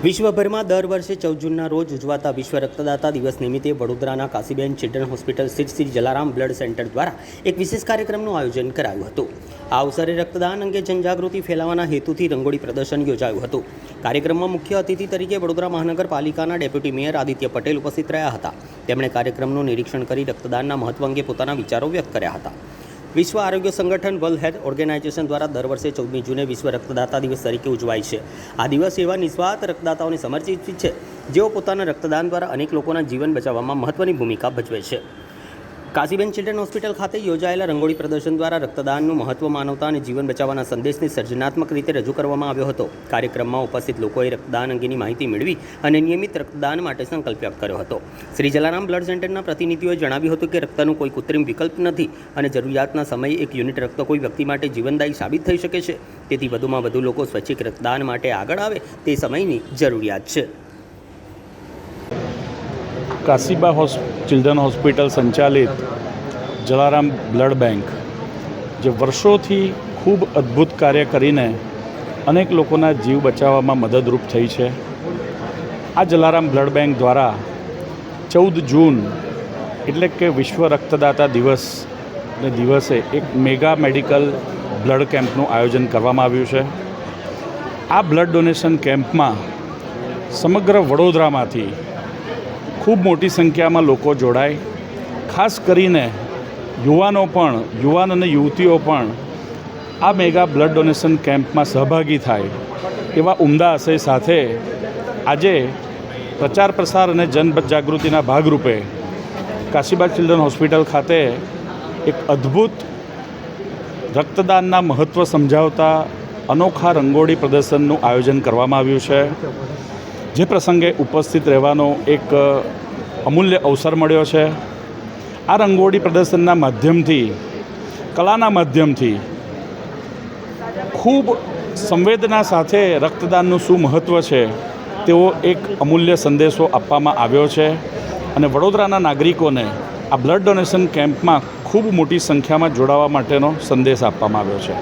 વિશ્વભરમાં દર વર્ષે 14 જૂનના રોજ ઉજવાતા વિશ્વ રક્તદાતા દિવસ નિમિત્તે વડોદરાના કાશીબેન ચિલ્ડ્રન હોસ્પિટલ સ્થિત શ્રી જલારામ બ્લડ સેન્ટર દ્વારા એક વિશેષ કાર્યક્રમનું આયોજન કરાયું હતું। આ અવસરે રક્તદાન અંગે જનજાગૃતિ ફેલાવવાના હેતુથી રંગોળી પ્રદર્શન યોજાયું હતું। કાર્યક્રમમાં મુખ્ય અતિથિ તરીકે વડોદરા મહાનગરપાલિકાના ડેપ્યુટી મેયર આદિત્ય પટેલ ઉપસ્થિત રહ્યા હતા। તેમણે કાર્યક્રમનું નિરીક્ષણ કરી રક્તદાનના મહત્વ અંગે પોતાના વિચારો વ્યક્ત કર્યા હતા। વિશ્વ આરોગ્ય સંગઠન વર્લ્ડ હેલ્થ ઓર્ગેનાઇઝેશન દ્વારા દર વર્ષે 14મી જૂને વિશ્વ રક્તદાતા દિવસ તરીકે ઉજવાય છે। આ દિવસ એવા નિસ્વાર્થ રક્તદાતાઓને સમર્પિત છે જેઓ પોતાના રક્તદાન દ્વારા અનેક લોકોના જીવન બચાવવામાં મહત્વની ભૂમિકા ભજવે છે। કાશીબેન ચિલ્ડ્રન હોસ્પિટલ ખાતે યોજાયેલા રંગોળી પ્રદર્શન દ્વારા રક્તદાનનું મહત્વ, માનવતા અને જીવન બચાવવાના સંદેશને સર્જનાત્મક રીતે રજૂ કરવામાં આવ્યો હતો। કાર્યક્રમમાં ઉપસ્થિત લોકોએ રક્તદાન અંગેની માહિતી મેળવી અને નિયમિત રક્તદાન માટે સંકલ્પ વ્યક્ત કર્યો હતો। શ્રી જલારામ બ્લડ સેન્ટરના પ્રતિનિધિઓએ જણાવ્યું હતું કે રક્તનું કોઈ કૃત્રિમ વિકલ્પ નથી અને જરૂરિયાતના સમયે એક યુનિટ રક્ત કોઈ વ્યક્તિ માટે જીવનદાયી સાબિત થઈ શકે છે। તેથી વધુમાં વધુ લોકો સ્વૈચ્છિક રક્તદાન માટે આગળ આવે તે સમયની જરૂરિયાત છે। કાશીબા ચિલ્ડ્રન હોસ્પિટલ સંચાલિત જલારામ બ્લડ બેંક જે વર્ષોથી ખૂબ અદ્ભુત કાર્ય કરીને અનેક લોકોના જીવ બચાવવામાં મદદરૂપ થઈ છે। આ જલારામ બ્લડ બેંક દ્વારા 14 જૂન એટલે કે વિશ્વ રક્તદાતા દિવસે એક મેગા મેડિકલ બ્લડ કેમ્પનું આયોજન કરવામાં આવ્યું છે। આ બ્લડ ડોનેશન કેમ્પમાં સમગ્ર વડોદરામાંથી ખૂબ મોટી સંખ્યામાં લોકો જોડાય, ખાસ કરીને યુવાન અને યુવતીઓ પણ આ મેગા બ્લડ ડોનેશન કેમ્પમાં સહભાગી થાય એવા ઉમદા આશય સાથે આજે પ્રચાર પ્રસાર અને જનજાગૃતિના ભાગરૂપે કાશીબા ચિલ્ડ્રન હોસ્પિટલ ખાતે એક અદ્ભુત રક્તદાનના મહત્ત્વ સમજાવતા અનોખા રંગોળી પ્રદર્શનનું આયોજન કરવામાં આવ્યું છે, જે પ્રસંગે ઉપસ્થિત રહેવાનો એક અમૂલ્ય અવસર મળ્યો છે। આ રંગોળી પ્રદર્શનના માધ્યમથી, કલાના માધ્યમથી ખૂબ સંવેદના સાથે રક્તદાનનું શું મહત્ત્વ છે તેવો એક અમૂલ્ય સંદેશો આપવામાં આવ્યો છે અને વડોદરાના નાગરિકોને આ બ્લડ ડોનેશન કેમ્પમાં ખૂબ મોટી સંખ્યામાં જોડાવા માટેનો સંદેશ આપવામાં આવ્યો છે।